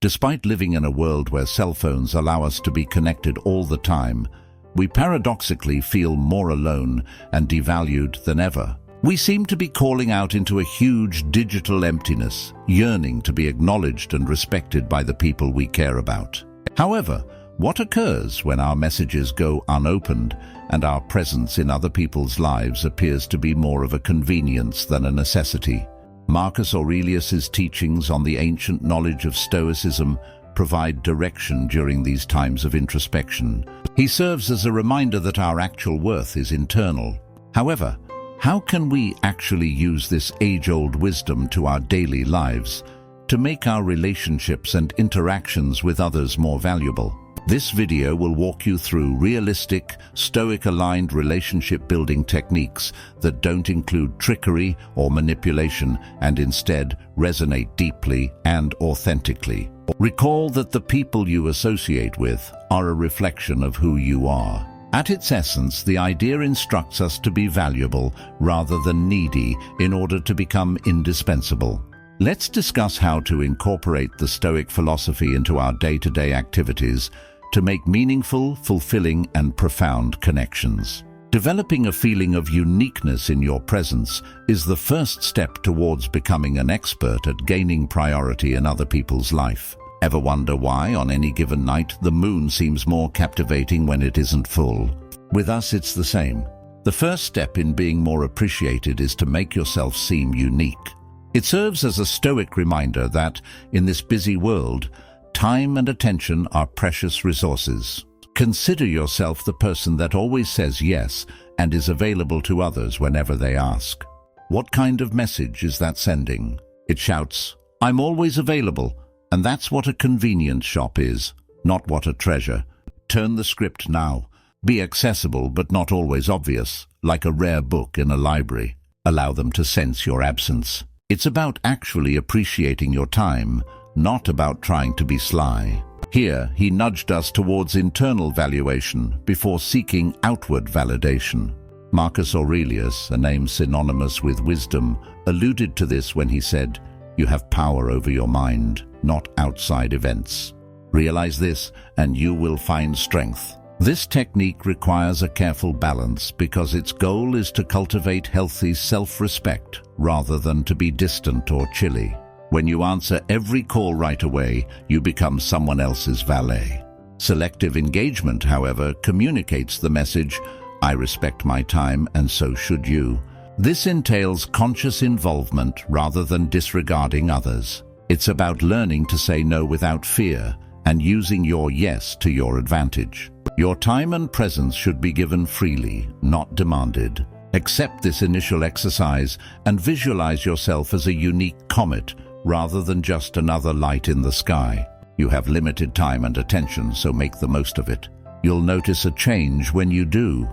Despite living in a world where cell phones allow us to be connected all the time, we paradoxically feel more alone and devalued than ever. We seem to be calling out into a huge digital emptiness, yearning to be acknowledged and respected by the people we care about. However, what occurs when our messages go unopened and our presence in other people's lives appears to be more of a convenience than a necessity? Marcus Aurelius's teachings on the ancient knowledge of Stoicism provide direction during these times of introspection. He serves as a reminder that our actual worth is internal. However, how can we actually use this age-old wisdom to our daily lives to make our relationships and interactions with others more valuable? This video will walk you through realistic, Stoic-aligned relationship-building techniques that don't include trickery or manipulation and instead resonate deeply and authentically. Recall that the people you associate with are a reflection of who you are. At its essence, the idea instructs us to be valuable rather than needy in order to become indispensable. Let's discuss how to incorporate the Stoic philosophy into our day-to-day activities to make meaningful, fulfilling, and profound connections. Developing a feeling of uniqueness in your presence is the first step towards becoming an expert at gaining priority in other people's life. Ever wonder why, on any given night, the moon seems more captivating when it isn't full? With us, it's the same. The first step in being more appreciated is to make yourself seem unique. It serves as a Stoic reminder that, in this busy world, time and attention are precious resources. Consider yourself the person that always says yes and is available to others whenever they ask. What kind of message is that sending? It shouts, "I'm always available," and that's what a convenience shop is, not what a treasure. Turn the script now. Be accessible but not always obvious, like a rare book in a library. Allow them to sense your absence. It's about actually appreciating your time, not about trying to be sly. Here, he nudged us towards internal valuation before seeking outward validation. Marcus Aurelius, a name synonymous with wisdom, alluded to this when he said, "You have power over your mind, not outside events. Realize this, and you will find strength." This technique requires a careful balance because its goal is to cultivate healthy self-respect rather than to be distant or chilly. When you answer every call right away, you become someone else's valet. Selective engagement, however, communicates the message, "I respect my time and so should you." This entails conscious involvement rather than disregarding others. It's about learning to say no without fear and using your yes to your advantage. Your time and presence should be given freely, not demanded. Accept this initial exercise and visualize yourself as a unique comet rather than just another light in the sky. You have limited time and attention, so make the most of it. You'll notice a change when you do.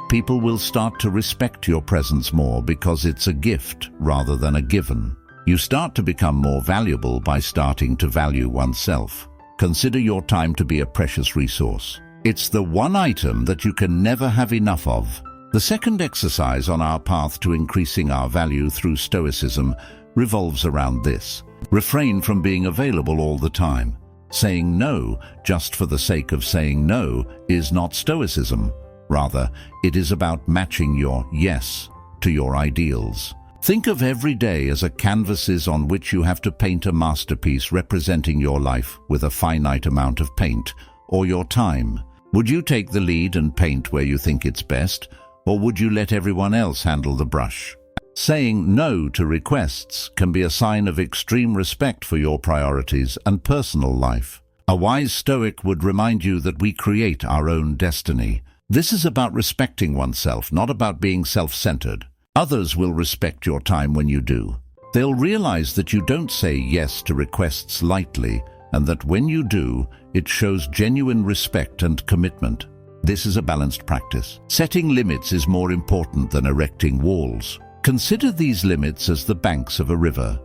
People will start to respect your presence more because it's a gift rather than a given. You start to become more valuable by starting to value oneself. Consider your time to be a precious resource. It's the one item that you can never have enough of. The second exercise on our path to increasing our value through Stoicism revolves around this. Refrain from being available all the time. Saying no just for the sake of saying no is not Stoicism. Rather, it is about matching your yes to your ideals. Think of every day as a canvas on which you have to paint a masterpiece representing your life with a finite amount of paint, or your time. Would you take the lead and paint where you think it's best, or would you let everyone else handle the brush? Saying no to requests can be a sign of extreme respect for your priorities and personal life. A wise Stoic would remind you that we create our own destiny. This is about respecting oneself, not about being self-centered. Others will respect your time when you do. They'll realize that you don't say yes to requests lightly, and that when you do, it shows genuine respect and commitment. This is a balanced practice. Setting limits is more important than erecting walls. Consider these limits as the banks of a river.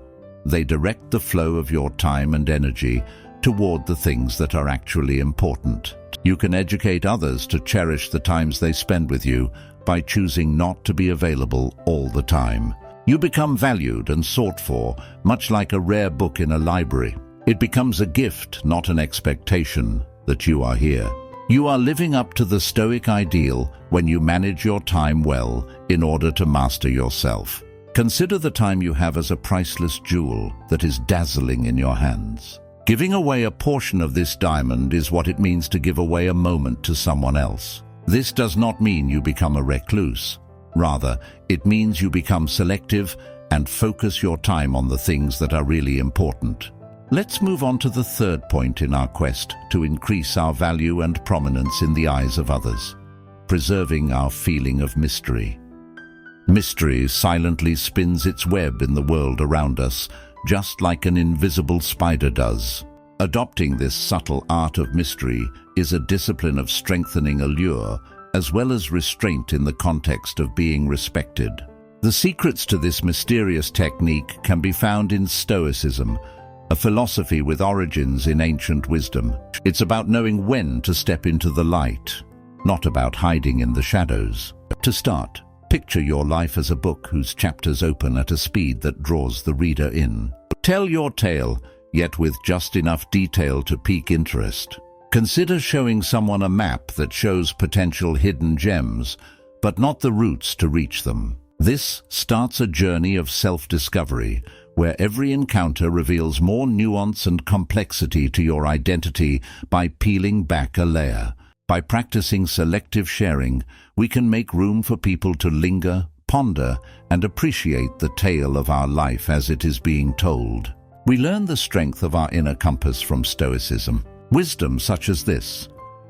They direct the flow of your time and energy toward the things that are actually important. You can educate others to cherish the times they spend with you by choosing not to be available all the time. You become valued and sought for, much like a rare book in a library. It becomes a gift, not an expectation, that you are here. You are living up to the Stoic ideal when you manage your time well in order to master yourself. Consider the time you have as a priceless jewel that is dazzling in your hands. Giving away a portion of this diamond is what it means to give away a moment to someone else. This does not mean you become a recluse. Rather, it means you become selective and focus your time on the things that are really important. Let's move on to the third point in our quest to increase our value and prominence in the eyes of others: preserving our feeling of mystery. Mystery silently spins its web in the world around us, just like an invisible spider does. Adopting this subtle art of mystery is a discipline of strengthening allure, as well as restraint in the context of being respected. The secrets to this mysterious technique can be found in Stoicism, a philosophy with origins in ancient wisdom. It's about knowing when to step into the light, not about hiding in the shadows. To start, picture your life as a book whose chapters open at a speed that draws the reader in. Tell your tale, yet with just enough detail to pique interest. Consider showing someone a map that shows potential hidden gems, but not the routes to reach them. This starts a journey of self-discovery, where every encounter reveals more nuance and complexity to your identity by peeling back a layer. By practicing selective sharing, we can make room for people to linger, ponder, and appreciate the tale of our life as it is being told. We learn the strength of our inner compass from Stoicism. Wisdom such as this: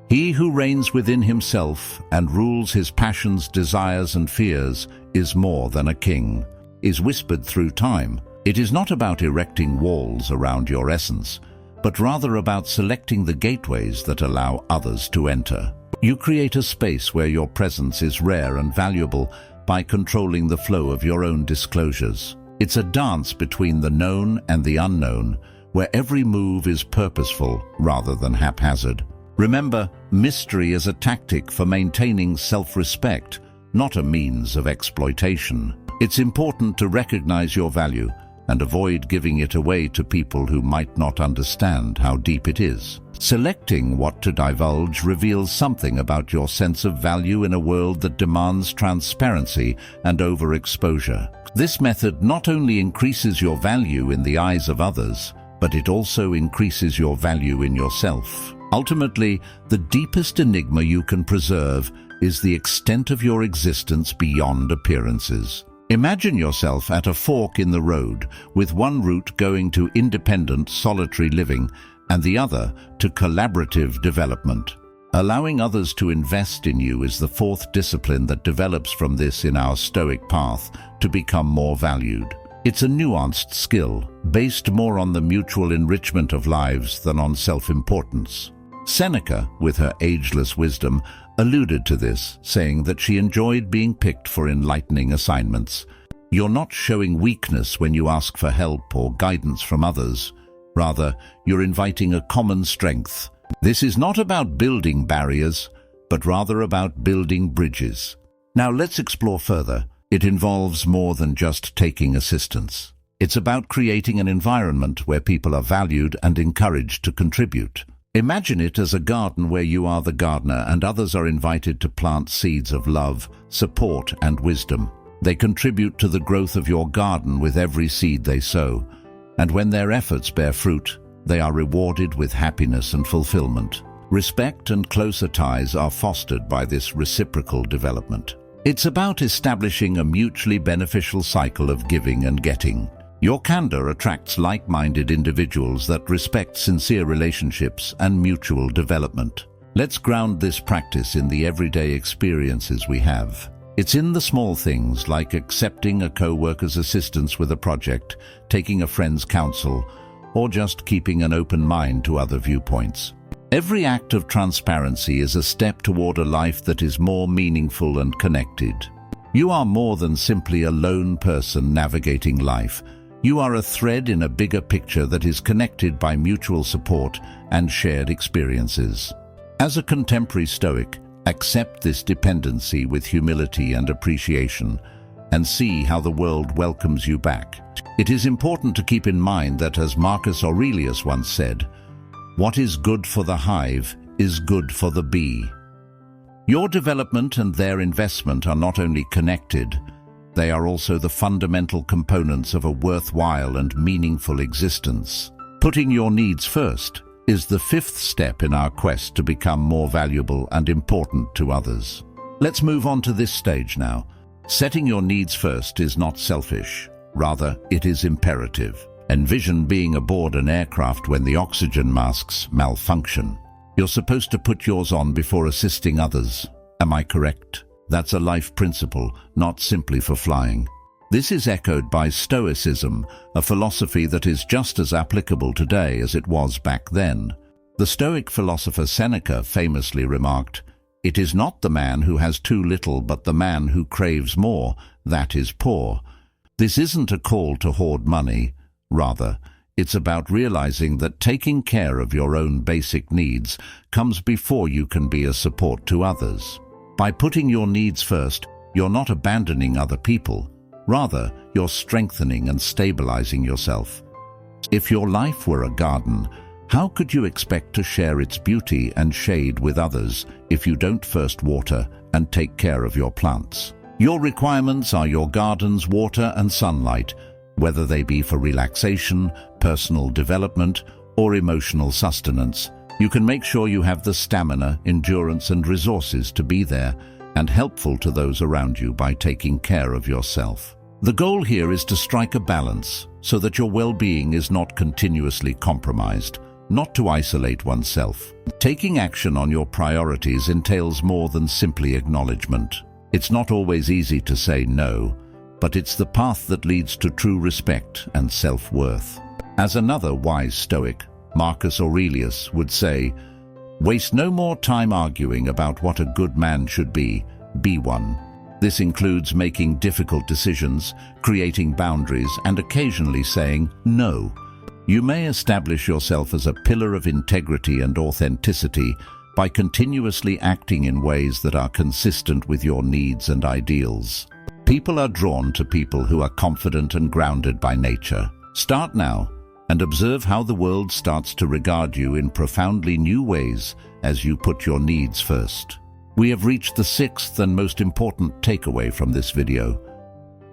he who reigns within himself and rules his passions, desires, and fears is more than a king, is whispered through time. It is not about erecting walls around your essence, but rather about selecting the gateways that allow others to enter. You create a space where your presence is rare and valuable by controlling the flow of your own disclosures. It's a dance between the known and the unknown, where every move is purposeful rather than haphazard. Remember, mystery is a tactic for maintaining self-respect, not a means of exploitation. It's important to recognize your value and avoid giving it away to people who might not understand how deep it is. Selecting what to divulge reveals something about your sense of value in a world that demands transparency and overexposure. This method not only increases your value in the eyes of others, but it also increases your value in yourself. Ultimately, the deepest enigma you can preserve is the extent of your existence beyond appearances. Imagine yourself at a fork in the road, with one route going to independent, solitary living and the other to collaborative development. Allowing others to invest in you is the fourth discipline that develops from this in our Stoic path to become more valued. It's a nuanced skill, based more on the mutual enrichment of lives than on self-importance. Seneca, with her ageless wisdom, alluded to this, saying that she enjoyed being picked for enlightening assignments. You're not showing weakness when you ask for help or guidance from others. Rather, you're inviting a common strength. This is not about building barriers, but rather about building bridges. Now let's explore further. It involves more than just taking assistance. It's about creating an environment where people are valued and encouraged to contribute. Imagine it as a garden where you are the gardener and others are invited to plant seeds of love, support, and wisdom. They contribute to the growth of your garden with every seed they sow, and when their efforts bear fruit, they are rewarded with happiness and fulfillment. Respect and closer ties are fostered by this reciprocal development. It's about establishing a mutually beneficial cycle of giving and getting. Your candor attracts like-minded individuals that respect sincere relationships and mutual development. Let's ground this practice in the everyday experiences we have. It's in the small things like accepting a co-worker's assistance with a project, taking a friend's counsel, or just keeping an open mind to other viewpoints. Every act of transparency is a step toward a life that is more meaningful and connected. You are more than simply a lone person navigating life. You are a thread in a bigger picture that is connected by mutual support and shared experiences. As a contemporary Stoic, accept this dependency with humility and appreciation. and see how the world welcomes you back. It is important to keep in mind that, as Marcus Aurelius once said, "What is good for the hive is good for the bee." Your development and their investment are not only connected, they are also the fundamental components of a worthwhile and meaningful existence. Putting your needs first is the fifth step in our quest to become more valuable and important to others. Let's move on to this stage now. Setting your needs first is not selfish. Rather, it is imperative. Envision being aboard an aircraft when the oxygen masks malfunction. You're supposed to put yours on before assisting others. Am I correct? That's a life principle, not simply for flying. This is echoed by Stoicism, a philosophy that is just as applicable today as it was back then. The Stoic philosopher Seneca famously remarked, "It is not the man who has too little, but the man who craves more, that is poor." This isn't a call to hoard money. Rather, it's about realizing that taking care of your own basic needs comes before you can be a support to others. By putting your needs first, you're not abandoning other people. Rather, you're strengthening and stabilizing yourself. If your life were a garden, how could you expect to share its beauty and shade with others if you don't first water and take care of your plants? Your requirements are your garden's water and sunlight, whether they be for relaxation, personal development, or emotional sustenance. You can make sure you have the stamina, endurance, and resources to be there and helpful to those around you by taking care of yourself. The goal here is to strike a balance so that your well-being is not continuously compromised, not to isolate oneself. Taking action on your priorities entails more than simply acknowledgement. It's not always easy to say no, but it's the path that leads to true respect and self-worth. As another wise Stoic, Marcus Aurelius, would say, "Waste no more time arguing about what a good man should be one." This includes making difficult decisions, creating boundaries, and occasionally saying no. You may establish yourself as a pillar of integrity and authenticity by continuously acting in ways that are consistent with your needs and ideals. People are drawn to people who are confident and grounded by nature. Start now and observe how the world starts to regard you in profoundly new ways as you put your needs first. We have reached the sixth and most important takeaway from this video.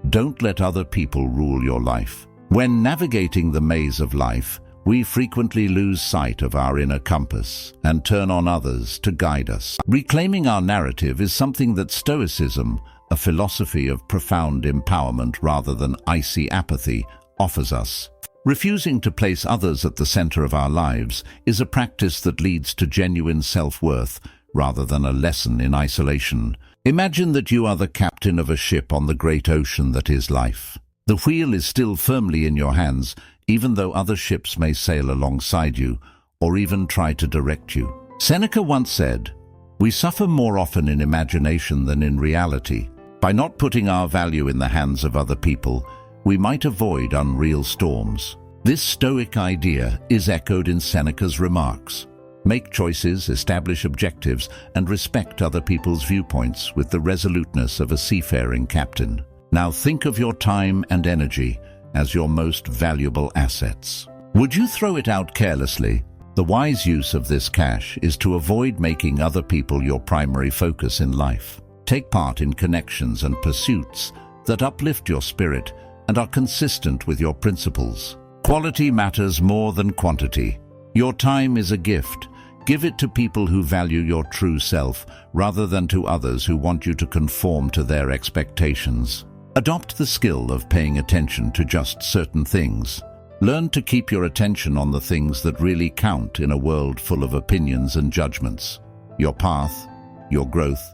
Don't let other people rule your life. When navigating the maze of life, we frequently lose sight of our inner compass and turn on others to guide us. Reclaiming our narrative is something that Stoicism, a philosophy of profound empowerment rather than icy apathy, offers us. Refusing to place others at the center of our lives is a practice that leads to genuine self-worth rather than a lesson in isolation. Imagine that you are the captain of a ship on the great ocean that is life. The wheel is still firmly in your hands, even though other ships may sail alongside you or even try to direct you. Seneca once said, "We suffer more often in imagination than in reality." By not putting our value in the hands of other people, we might avoid unreal storms. This Stoic idea is echoed in Seneca's remarks. Make choices, establish objectives, and respect other people's viewpoints with the resoluteness of a seafaring captain. Now think of your time and energy as your most valuable assets. Would you throw it out carelessly? The wise use of this cash is to avoid making other people your primary focus in life. Take part in connections and pursuits that uplift your spirit and are consistent with your principles. Quality matters more than quantity. Your time is a gift. Give it to people who value your true self rather than to others who want you to conform to their expectations. Adopt the skill of paying attention to just certain things. Learn to keep your attention on the things that really count in a world full of opinions and judgments. Your path, your growth,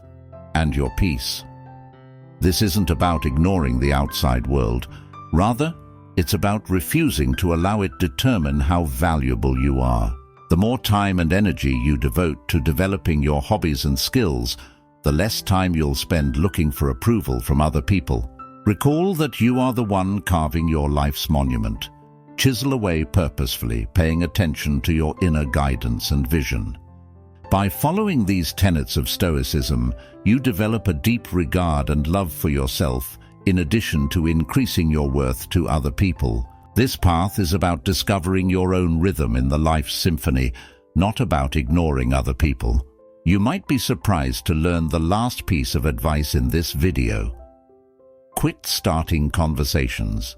and your peace. This isn't about ignoring the outside world. Rather, it's about refusing to allow it determine how valuable you are. The more time and energy you devote to developing your hobbies and skills, the less time you'll spend looking for approval from other people. Recall that you are the one carving your life's monument. Chisel away purposefully, paying attention to your inner guidance and vision. By following these tenets of Stoicism, you develop a deep regard and love for yourself, in addition to increasing your worth to other people. This path is about discovering your own rhythm in the life symphony, not about ignoring other people. You might be surprised to learn the last piece of advice in this video. Quit starting conversations.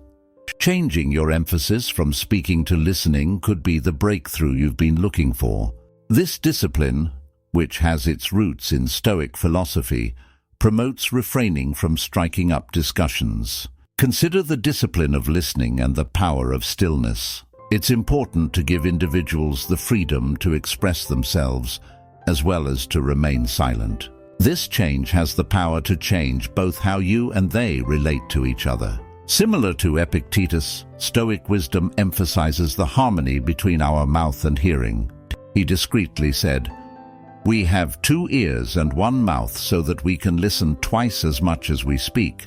Changing your emphasis from speaking to listening could be the breakthrough you've been looking for. This discipline, which has its roots in Stoic philosophy, promotes refraining from striking up discussions. Consider the discipline of listening and the power of stillness. It's important to give individuals the freedom to express themselves, as well as to remain silent. This change has the power to change both how you and they relate to each other. Similar to Epictetus, Stoic wisdom emphasizes the harmony between our mouth and hearing. He discreetly said, "We have 2 ears and 1 mouth so that we can listen twice as much as we speak."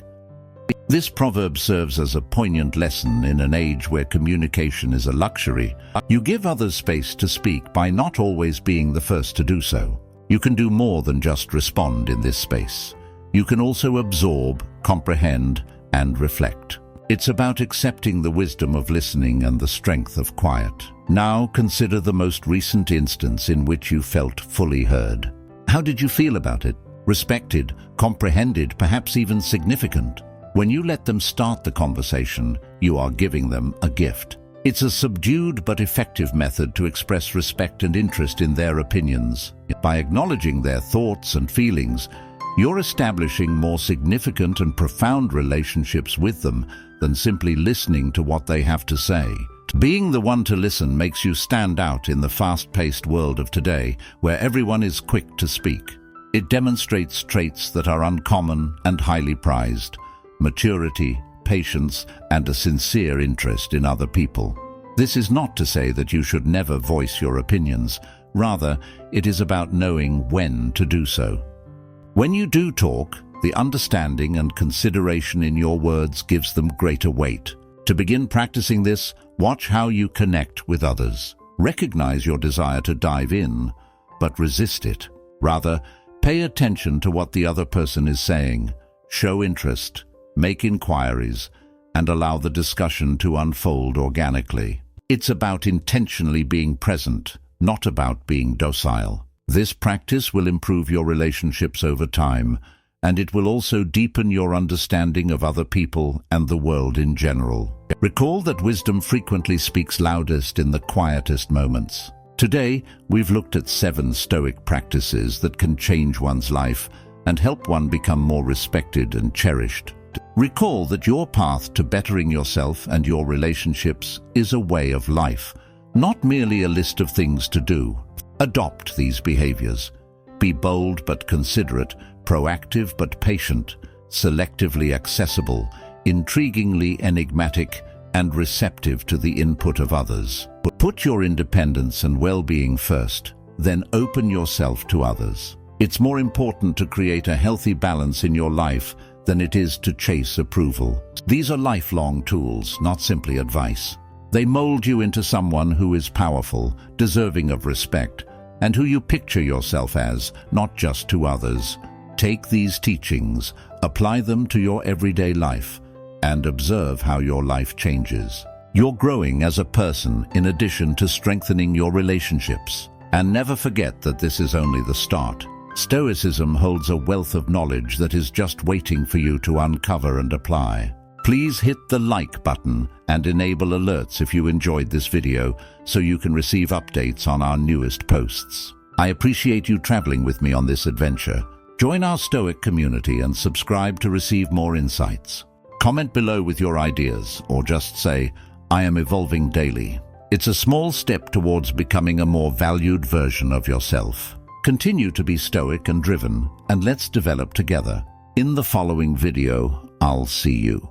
This proverb serves as a poignant lesson in an age where communication is a luxury. You give others space to speak by not always being the first to do so. You can do more than just respond in this space. You can also absorb, comprehend, and reflect. It's about accepting the wisdom of listening and the strength of quiet. Now consider the most recent instance in which you felt fully heard. How did you feel about it? Respected, comprehended, perhaps even significant? When you let them start the conversation, you are giving them a gift. It's a subdued but effective method to express respect and interest in their opinions. By acknowledging their thoughts and feelings, you're establishing more significant and profound relationships with them than simply listening to what they have to say. Being the one to listen makes you stand out in the fast-paced world of today, where everyone is quick to speak. It demonstrates traits that are uncommon and highly prized: maturity, patience, and a sincere interest in other people. This is not to say that you should never voice your opinions. Rather, it is about knowing when to do so. When you do talk, the understanding and consideration in your words gives them greater weight. To begin practicing this, watch how you connect with others. Recognize your desire to dive in, but resist it. Rather, pay attention to what the other person is saying. Show interest, make inquiries, and allow the discussion to unfold organically. It's about intentionally being present, not about being docile. This practice will improve your relationships over time, and it will also deepen your understanding of other people and the world in general. Recall that wisdom frequently speaks loudest in the quietest moments. Today, we've looked at 7 Stoic practices that can change one's life and help one become more respected and cherished. Recall that your path to bettering yourself and your relationships is a way of life, not merely a list of things to do. Adopt these behaviors. Be bold but considerate, proactive but patient, selectively accessible, intriguingly enigmatic, and receptive to the input of others. Put your independence and well-being first, then open yourself to others. It's more important to create a healthy balance in your life than it is to chase approval. These are lifelong tools, not simply advice. They mold you into someone who is powerful, deserving of respect, and who you picture yourself as, not just to others. Take these teachings, apply them to your everyday life, and observe how your life changes. You're growing as a person in addition to strengthening your relationships. And never forget that this is only the start. Stoicism holds a wealth of knowledge that is just waiting for you to uncover and apply. Please hit the like button and enable alerts if you enjoyed this video so you can receive updates on our newest posts. I appreciate you traveling with me on this adventure. Join our Stoic community and subscribe to receive more insights. Comment below with your ideas or just say, "I am evolving daily." It's a small step towards becoming a more valued version of yourself. Continue to be stoic and driven, and let's develop together. In the following video, I'll see you.